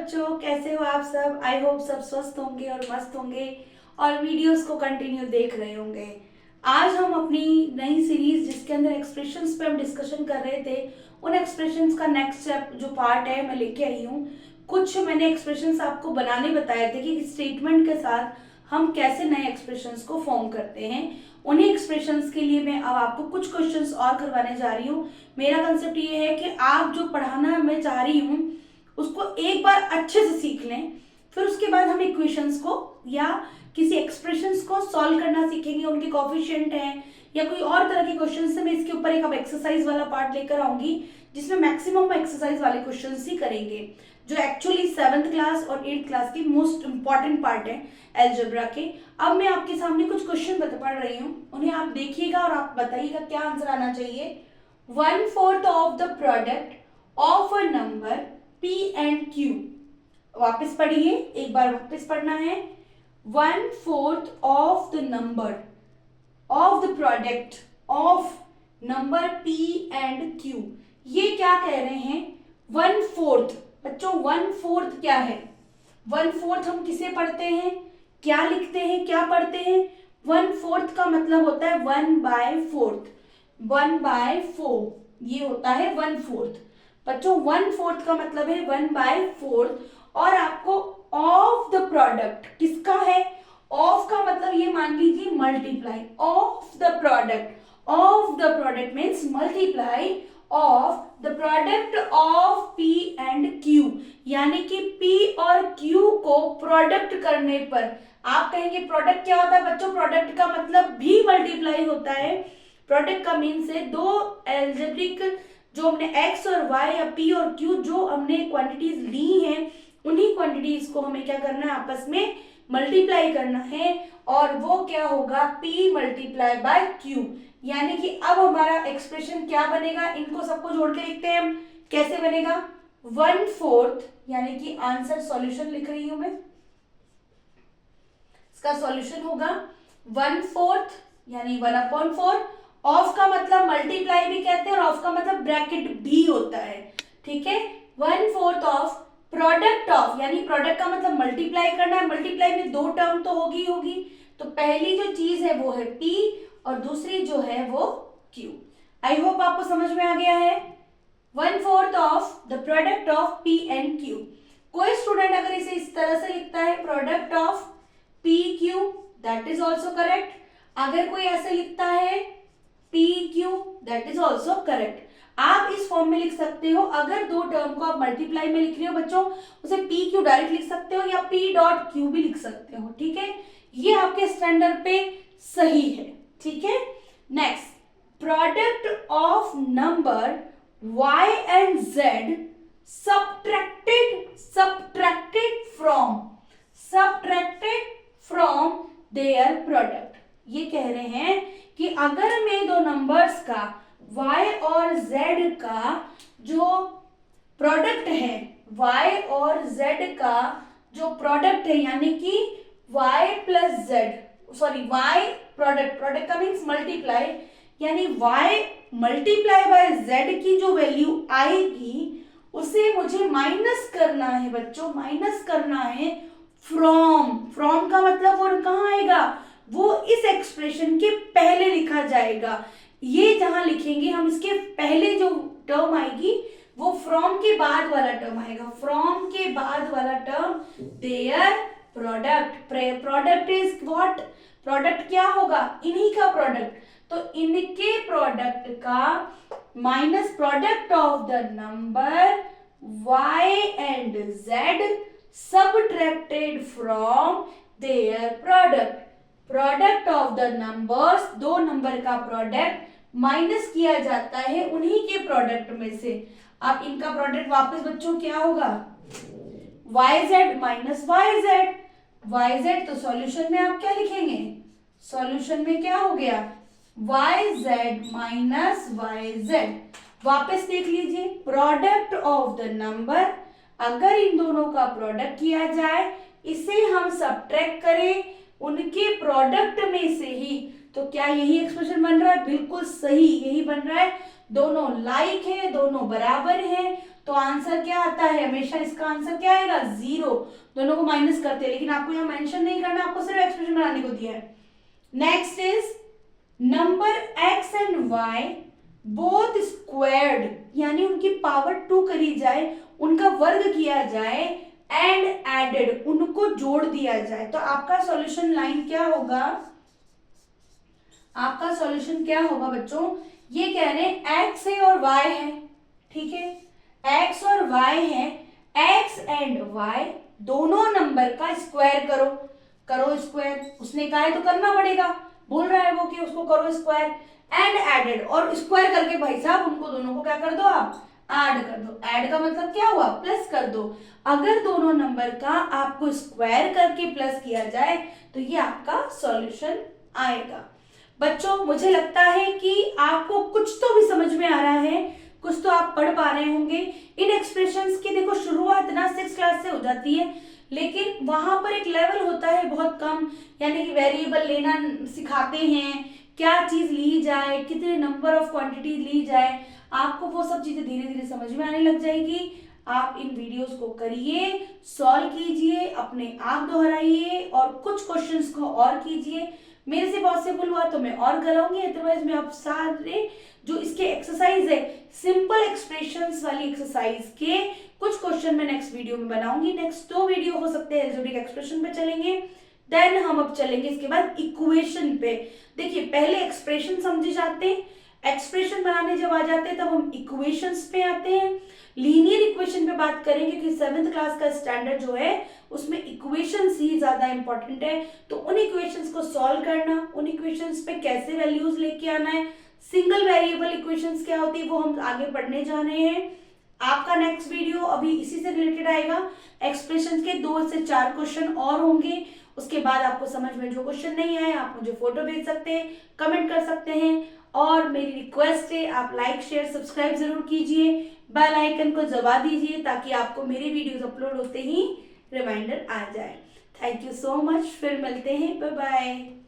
बच्चों, कैसे हो आप सब। आई होप सब स्वस्थ होंगे और मस्त होंगे और वीडियोस को कंटिन्यू देख रहे होंगे। आज हम अपनी नई सीरीज जिसके अंदर एक्सप्रेशंस पे हम डिस्कशन कर रहे थे, उन एक्सप्रेशंस का नेक्स्ट स्टेप जो पार्ट है मैं लेके आई हूँ। कुछ मैंने एक्सप्रेशंस आपको बनाने बताए थे कि स्टेटमेंट के साथ हम कैसे नए एक्सप्रेशंस को फॉर्म करते हैं। उन्हीं एक्सप्रेशंस के लिए मैं अब आपको कुछ क्वेश्चंस और करवाने जा रही हूँ। मेरा कंसेप्ट ये है कि आप जो पढ़ाना मैं चाह रही हूँ उसको एक बार अच्छे से सीख लें, फिर उसके बाद हम इक्वेशंस को या किसी एक्सप्रेशंस को सॉल्व करना सीखेंगे। उनके कोफिशिएंट हैं या कोई और तरह के क्वेश्चन से मैं इसके ऊपर एक अब एक्सरसाइज वाला पार्ट लेकर आऊंगी जिसमें मैक्सिमम एक्सरसाइज वाले क्वेश्चन ही करेंगे, जो एक्चुअली 7th क्लास और 8th क्लास की मोस्ट इंपॉर्टेंट पार्ट है अलजेब्रा के। अब मैं आपके सामने कुछ क्वेश्चन पढ़ रही हूँ, उन्हें आप देखिएगा और आप बताइएगा क्या आंसर आना चाहिए। 1/4 of the product of a number P and Q। वापस पढ़िए, एक बार वापस पढ़ना है। 1/4 of the number of the product of number P and Q। ये क्या कह रहे हैं? 1/4। बच्चों 1/4 क्या है? 1/4 हम किसे पढ़ते हैं, क्या लिखते हैं, क्या पढ़ते हैं? 1/4 का मतलब होता है 1/4। 1/4 ये होता है 1/4। बच्चों 1/4 का मतलब है 1/4। और आपको ऑफ द प्रोडक्ट किसका है? ऑफ का मतलब ये मान लीजिए multiply of the product. Of the product means multiply of the product of P and Q, यानी कि P और Q को प्रोडक्ट करने पर आप कहेंगे प्रोडक्ट क्या होता है? बच्चों प्रोडक्ट का मतलब भी मल्टीप्लाई होता है। प्रोडक्ट का मीन्स है दो एल्जेब्रिक जो हमने x और y या p और q जो हमने क्वांटिटीज ली हैं, उन्हीं क्वांटिटीज को हमें क्या करना है? आपस में मल्टीप्लाई करना है। और वो क्या होगा? p multiply by q। यानी कि अब हमारा एक्सप्रेशन क्या बनेगा? इनको सबको जोड़ के लिखते हैं हम। कैसे बनेगा? 1/4 यानी कि आंसर सॉल्यूशन लिख रही हूं मैं, इसका सॉल्यूशन होगा 1/4 यानी 1/4। ऑफ का मतलब मल्टीप्लाई भी कहते हैं और ऑफ का मतलब ब्रैकेट भी होता है, ठीक है। 1/4 ऑफ प्रोडक्ट ऑफ, यानी प्रोडक्ट का मतलब मल्टीप्लाई करना है। मल्टीप्लाई में दो टर्म तो होगी। तो पहली जो चीज है वो है P और दूसरी जो है वो Q। आई होप आपको समझ में आ गया है। 1/4 of the product of P and Q। कोई स्टूडेंट अगर इसे इस तरह से लिखता है product of PQ, that is also correct. अगर कोई ऐसे लिखता है PQ, that is also correct. आप इस फॉर्म में लिख सकते हो। अगर दो टर्म को आप मल्टीप्लाई में लिख रहे हो बच्चों, उसे PQ डायरेक्ट लिख सकते हो या P.Q भी लिख सकते हो, ठीक है। ये आपके स्टैंडर्ड पे सही है, ठीक है। Next, product of number Y and Z subtracted from their product। ये कह रहे हैं कि अगर मैं दो नंबर्स का y और z का जो प्रोडक्ट है, y और z का जो प्रोडक्ट है, यानी कि y plus z, sorry y product का मीन्स मल्टीप्लाई, यानी y मल्टीप्लाई बाय z की जो वैल्यू आएगी उसे मुझे माइनस करना है बच्चों, माइनस करना है फ्रॉम का मतलब वो कहाँ आएगा? वो इस एक्सप्रेशन के पहले लिखा जाएगा। ये जहां लिखेंगे हम, इसके पहले जो टर्म आएगी वो फ्रॉम के बाद वाला टर्म आएगा। फ्रॉम के बाद वाला term their product. Product is what? Product क्या होगा? इन्हीं का प्रोडक्ट। तो इनके प्रोडक्ट का minus product of the number y and z subtracted from their product. Product of the numbers, दो नंबर का प्रोडक्ट माइनस किया जाता है उन्हीं के प्रोडक्ट में से। अब इनका प्रोडक्ट वापस बच्चों क्या होगा? yz minus yz। तो सॉल्यूशन में आप क्या लिखेंगे? सॉल्यूशन में क्या हो गया? yz minus yz। वापस देख लीजिए, प्रोडक्ट ऑफ द नंबर, अगर इन दोनों का प्रोडक्ट किया जाए, इसे हम सबट्रैक्ट करें उनके प्रोडक्ट में से ही, तो क्या यही एक्सप्रेशन बन रहा है? बिल्कुल सही, यही बन रहा है। दोनों लाइक है, दोनों बराबर हैं, तो आंसर क्या आता है, हमेशा इसका आंसर क्या आएगा, 0। दोनों को माइनस करते हैं, लेकिन आपको यहाँ मेंशन नहीं करना, आपको सिर्फ एक्सप्रेशन बनाने को दिया है। Next is number x and y both squared, यानी उनकी पावर 2 करी जाए, उनका वर्ग किया जाए, एंड एडेड, उनको जोड़ दिया जाए। तो आपका सॉल्यूशन लाइन क्या होगा, आपका सॉल्यूशन क्या होगा बच्चों, ये कह रहे हैं x है और y है, ठीक है, x और y है, x एंड y दोनों नंबर का स्क्वायर करो, करो स्क्वायर, उसने कहा है तो करना पड़ेगा, बोल रहा है वो कि उसको करो स्क्वायर, एंड एडेड, और स्क्वायर करके भाई साहब उनको दोनों को क्या कर दो, आप ऐड कर दो। ऐड का मतलब क्या हुआ, प्लस कर दो। अगर दोनों नंबर का आपको स्क्वायर करके प्लस किया जाए तो ये आपका सॉल्यूशन आएगा। बच्चों मुझे लगता है कि आपको कुछ तो भी समझ में आ रहा है, कुछ तो आप पढ़ पा रहे होंगे। इन एक्सप्रेशंस की देखो शुरुआत ना 6th क्लास से हो जाती है, लेकिन वहां पर एक लेवल होता है बहुत कम, यानी कि वेरिएबल लेना सिखाते हैं, क्या चीज ली जाए, कितने नंबर ऑफ क्वांटिटी ली जाए, आपको वो सब चीजें धीरे धीरे समझ में आने लग जाएगी। आप इन वीडियोस को करिए, सॉल्व कीजिए, अपने आप दोहराइए और कुछ क्वेश्चंस को और कीजिए। मेरे से पॉसिबल हुआ तो मैं और कराऊंगी, अदरवाइज मैं आप सारे जो इसके एक्सरसाइज है, सिंपल एक्सप्रेशंस वाली एक्सरसाइज के कुछ क्वेश्चन मैं नेक्स्ट वीडियो में बनाऊंगी। नेक्स्ट 2 वीडियो हो सकते हैं एल्जेब्रिक एक्सप्रेशन पे चलेंगे, देन हम अब चलेंगे इसके बाद इक्वेशन पे। देखिए पहले एक्सप्रेशन समझे जाते हैं, एक्सप्रेशन बनाने जब आ जाते हैं तब हम इक्वेशंस पे आते हैं। लीनियर इक्वेशन पे बात करेंगे कि 7th क्लास का स्टैंडर्ड जो है उसमें इक्वेशंस ही ज्यादा इंपॉर्टेंट है, तो उन इक्वेशंस को सॉल्व करना, उन इक्वेशंस पे कैसे वैल्यूज लेके आना है, सिंगल वेरिएबल इक्वेशंस क्या होती है वो हम आगे पढ़ने जा रहे हैं। आपका नेक्स्ट वीडियो अभी इसी से रिलेटेड आएगा, एक्सप्रेशन के 2 से 4 क्वेश्चन और होंगे। उसके बाद आपको समझ में जो क्वेश्चन नहीं आए आप मुझे फोटो भेज सकते हैं, कमेंट कर सकते हैं, और मेरी रिक्वेस्ट है आप लाइक शेयर सब्सक्राइब जरूर कीजिए, बेल आइकन को दबा दीजिए ताकि आपको मेरी वीडियोस अपलोड होते ही रिमाइंडर आ जाए। थैंक यू सो मच, फिर मिलते हैं, बाय बाय।